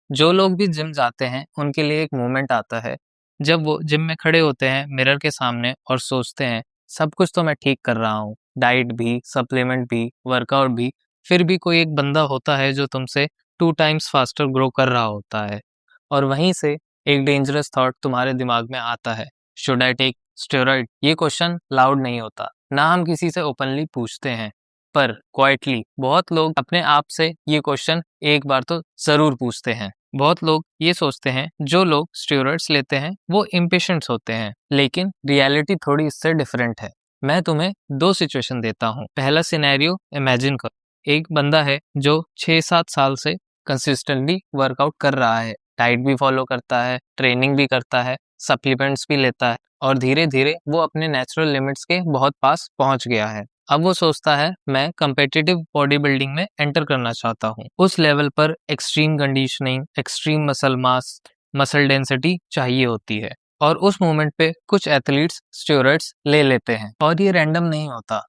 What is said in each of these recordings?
जो लोग भी जिम जाते हैं उनके लिए एक मोमेंट आता है जब वो जिम में खड़े होते हैं मिरर के सामने और सोचते हैं सब कुछ तो मैं ठीक कर रहा हूँ, डाइट भी, सप्लीमेंट भी, वर्कआउट भी, फिर भी कोई एक बंदा होता है जो तुमसे 2 टाइम्स फास्टर ग्रो कर रहा होता है। और वहीं से एक डेंजरस थॉट तुम्हारे दिमाग में आता है, शुड आई टेक स्टेरॉइड? ये क्वेश्चन लाउड नहीं होता, ना हम किसी से ओपनली पूछते हैं, पर क्वाइटली बहुत लोग अपने आप से ये क्वेश्चन एक बार तो जरूर पूछते हैं। बहुत लोग ये सोचते हैं जो लोग स्टेरॉइड्स लेते हैं वो इम्पेशेंट्स होते हैं, लेकिन रियलिटी थोड़ी इससे डिफरेंट है। मैं तुम्हें 2 सिचुएशन देता हूँ। पहला सिनेरियो इमेजिन करो, एक बंदा है जो 6-7 साल से कंसिस्टेंटली वर्कआउट कर रहा है, डाइट भी फॉलो करता है, ट्रेनिंग भी करता है, सप्लीमेंट्स भी लेता है और धीरे धीरे वो अपने नेचुरल लिमिट्स के बहुत पास पहुंच गया है। अब वो सोचता है मैं कम्पिटिटिव बॉडी बिल्डिंग में एंटर करना चाहता हूँ। उस लेवल पर extreme conditioning, extreme muscle mass, muscle density चाहिए होती है और उस मोमेंट पे कुछ एथलीट्स स्टेरॉइड्स ले लेते हैं और ये रैंडम नहीं होता,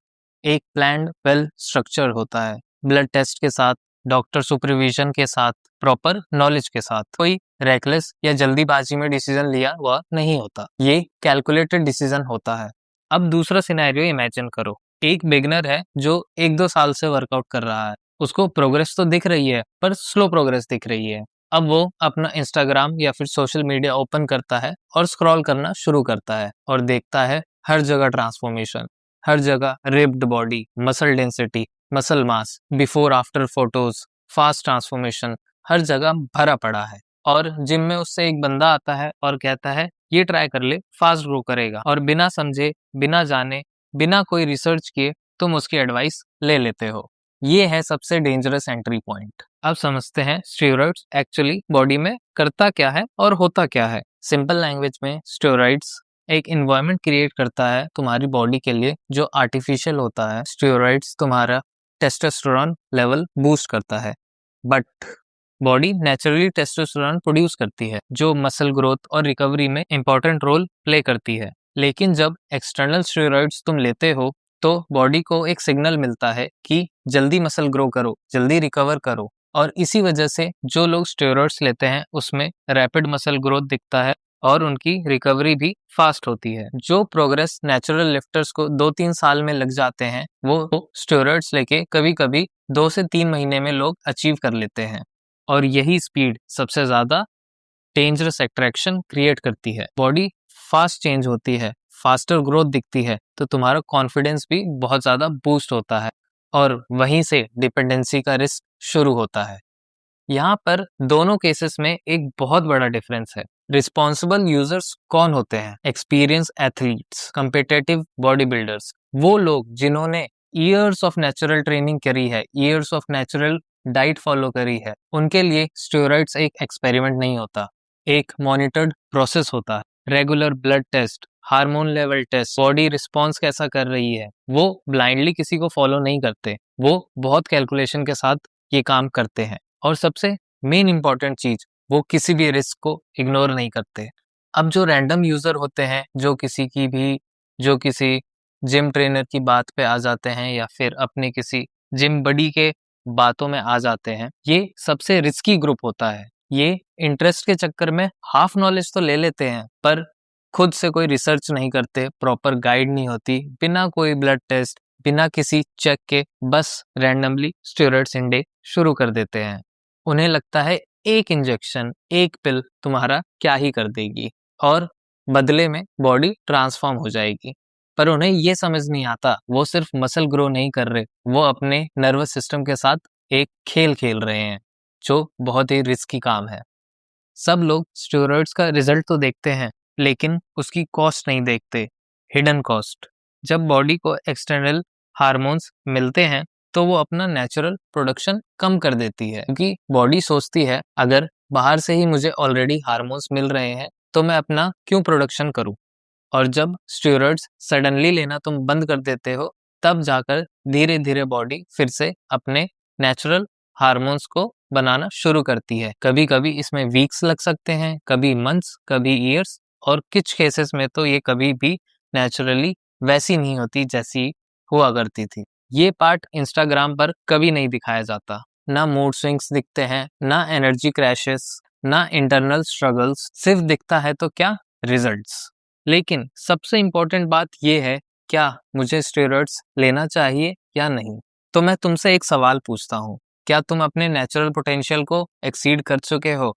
एक प्लान्ड वेल स्ट्रक्चर होता है, ब्लड टेस्ट के साथ, डॉक्टर सुपरविजन के साथ, प्रॉपर नॉलेज के साथ। कोई रेकलेस या जल्दीबाजी में डिसीजन लिया हुआ नहीं होता, ये कैलकुलेटेड डिसीजन होता है। अब दूसरा सिनेरियो इमेजिन करो, एक बिगनर है जो 1-2 साल से वर्कआउट कर रहा है, उसको प्रोग्रेस तो दिख रही है पर स्लो प्रोग्रेस दिख रही है। अब वो अपना इंस्टाग्राम या फिर सोशल मीडिया ओपन करता है और स्क्रॉल करना शुरू करता है और देखता है हर जगह ट्रांसफॉर्मेशन, हर जगह ripped body, muscle density, muscle mass, before after photos, fast transformation, हर जगह भरा पड़ा है। और जिम में उससे एक बंदा आता है और कहता है ये ट्राई कर ले, फास्ट ग्रो करेगा, और बिना समझे, बिना जाने, बिना कोई रिसर्च किए तुम उसकी एडवाइस ले लेते हो। ये है सबसे डेंजरस एंट्री पॉइंट। अब समझते हैं स्टेरॉइड्स एक्चुअली बॉडी में करता क्या है और होता क्या है। सिंपल लैंग्वेज में स्टेरॉइड्स एक इन्वायरमेंट क्रिएट करता है तुम्हारी बॉडी के लिए जो आर्टिफिशियल होता है। स्टेरॉइड्स तुम्हारा टेस्टोस्टेरोन लेवल बूस्ट करता है, but body naturally testosterone produce करती है जो मसल ग्रोथ और रिकवरी में इंपॉर्टेंट रोल प्ले करती है। लेकिन जब एक्सटर्नल स्टेरॉइड्स तुम लेते हो तो बॉडी को एक सिग्नल मिलता है कि जल्दी मसल ग्रो करो, जल्दी रिकवर करो, और इसी वजह से जो लोग स्टेरॉइड्स लेते हैं उसमें रैपिड मसल ग्रोथ दिखता है और उनकी रिकवरी भी फास्ट होती है। जो प्रोग्रेस नेचुरल लिफ्टर्स को 2-3 साल में लग जाते हैं वो स्टेरॉइड्स लेके कभी कभी 2 से 3 महीने में लोग अचीव कर लेते हैं। और यही स्पीड सबसे ज्यादा डेंजरस अट्रैक्शन क्रिएट करती है। बॉडी फास्ट चेंज होती है, फास्टर ग्रोथ दिखती है तो तुम्हारा कॉन्फिडेंस भी बहुत ज्यादा बूस्ट होता है और वहीं से डिपेंडेंसी का रिस्क शुरू होता है। यहाँ पर दोनों केसेस में एक बहुत बड़ा डिफरेंस है। रिस्पॉन्सिबल यूजर्स कौन होते हैं? Experience athletes, competitive body builders, वो लोग जिन्होंने ईयर्स ऑफ नेचुरल ट्रेनिंग करी है, years of natural diet follow करी है। उनके लिए स्टेरॉइड्स एक एक्सपेरिमेंट नहीं होता, एक मॉनिटर्ड प्रोसेस होता है। Regular blood test, hormone level test, body response कैसा कर रही है, वो ब्लाइंडली किसी को फॉलो नहीं करते, वो बहुत कैलकुलेशन के साथ ये काम करते हैं। और सबसे मेन इंपॉर्टेंट चीज, वो किसी भी रिस्क को इग्नोर नहीं करते। अब जो रैंडम यूजर होते हैं जो किसी जिम ट्रेनर की बात पे आ जाते हैं या फिर अपने किसी जिम बडी के बातों में आ जाते हैं, ये सबसे रिस्की ग्रुप होता है। ये इंटरेस्ट के चक्कर में हाफ नॉलेज तो ले लेते हैं पर खुद से कोई रिसर्च नहीं करते, प्रॉपर गाइड नहीं होती, बिना कोई ब्लड टेस्ट, बिना किसी चेक के बस रैंडमली स्टेरॉइड्स इंटेक शुरू कर देते हैं। उन्हें लगता है एक इंजेक्शन, एक पिल तुम्हारा क्या ही कर देगी और बदले में बॉडी ट्रांसफॉर्म हो जाएगी। पर उन्हें ये समझ नहीं आता वो सिर्फ मसल ग्रो नहीं कर रहे, वो अपने नर्वस सिस्टम के साथ एक खेल खेल रहे हैं जो बहुत ही रिस्की काम है। सब लोग स्टेरॉइड्स का रिजल्ट तो देखते हैं लेकिन उसकी कॉस्ट नहीं देखते, हिडन कॉस्ट। जब बॉडी को एक्सटर्नल हार्मोन्स मिलते हैं तो वो अपना नेचुरल प्रोडक्शन कम कर देती है, क्योंकि बॉडी सोचती है अगर बाहर से ही मुझे ऑलरेडी हार्मोन्स मिल रहे हैं तो मैं अपना क्यों प्रोडक्शन करूं। और जब स्टेरॉइड्स सडनली लेना तुम बंद कर देते हो तब जाकर धीरे धीरे बॉडी फिर से अपने नेचुरल हार्मोन्स को बनाना शुरू करती है। कभी कभी इसमें वीक्स लग सकते हैं, कभी मंथ्स, कभी ईयर्स, और कुछ केसेस में तो ये कभी भी नेचुरली वैसी नहीं होती जैसी हुआ करती थी। ये पार्ट इंस्टाग्राम पर कभी नहीं दिखाया जाता, ना मूड स्विंग्स दिखते हैं, ना एनर्जी क्रैशेस, ना इंटरनल स्ट्रगल्स, सिर्फ दिखता है तो क्या, रिजल्ट्स। लेकिन सबसे इम्पोर्टेंट बात ये है, क्या मुझे स्टेरॉइड्स लेना चाहिए या नहीं? तो मैं तुमसे एक सवाल पूछता हूँ, क्या तुम अपने नेचुरल पोटेंशियल को एक्सीड कर चुके हो?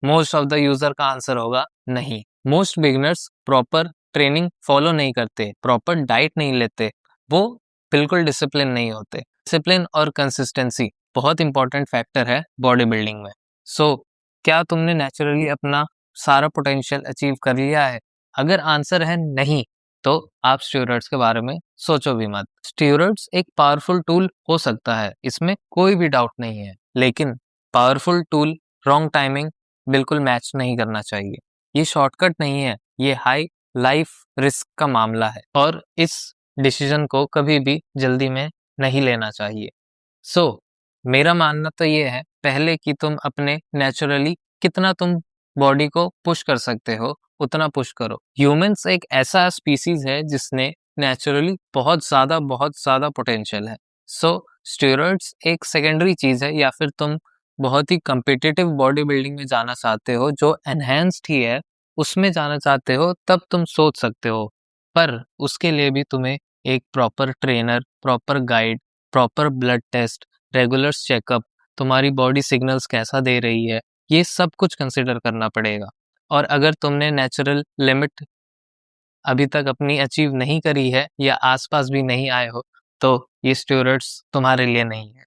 मोस्ट ऑफ द यूजर का आंसर होगा नहीं। Most beginners proper training follow नहीं करते, प्रॉपर डाइट नहीं लेते, वो बिल्कुल डिसिप्लिन नहीं होते। डिसिप्लिन और कंसिस्टेंसी बहुत इंपॉर्टेंट फैक्टर है बॉडी बिल्डिंग में। सो क्या तुमने नेचुरली अपना सारा पोटेंशियल अचीव कर लिया है? अगर आंसर है नहीं, तो आप स्टेरॉइड्स के बारे में सोचो भी मत। स्टेरॉइड्स एक पावरफुल टूल हो सकता है, इसमें कोई भी डाउट नहीं है, लेकिन पावरफुल टूल रॉन्ग टाइमिंग बिल्कुल मैच नहीं करना चाहिए। ये शॉर्टकट नहीं है, ये हाई लाइफ रिस्क का मामला है और इस डिसीजन को कभी भी जल्दी में नहीं लेना चाहिए। सो मेरा मानना तो ये है, पहले कि तुम अपने नेचुरली कितना तुम बॉडी को पुश कर सकते हो उतना पुश करो। ह्यूमंस एक ऐसा स्पीसीज है जिसने नेचुरली बहुत ज़्यादा पोटेंशियल है। सो स्टेरॉइड्स एक सेकेंडरी चीज़ है, या फिर तुम बहुत ही कम्पिटिटिव बॉडी बिल्डिंग में जाना चाहते हो जो एनहेंस्ड ही है, उसमें जाना चाहते हो, तब तुम सोच सकते हो। पर उसके लिए भी तुम्हें एक proper trainer, proper guide, proper blood test, regular checkup, तुम्हारी बॉडी सिग्नल्स कैसा दे रही है, ये सब कुछ कंसिडर करना पड़ेगा। और अगर तुमने नेचुरल लिमिट अभी तक अपनी अचीव नहीं करी है या आसपास भी नहीं आए हो, तो ये स्टेरॉइड्स तुम्हारे लिए नहीं है।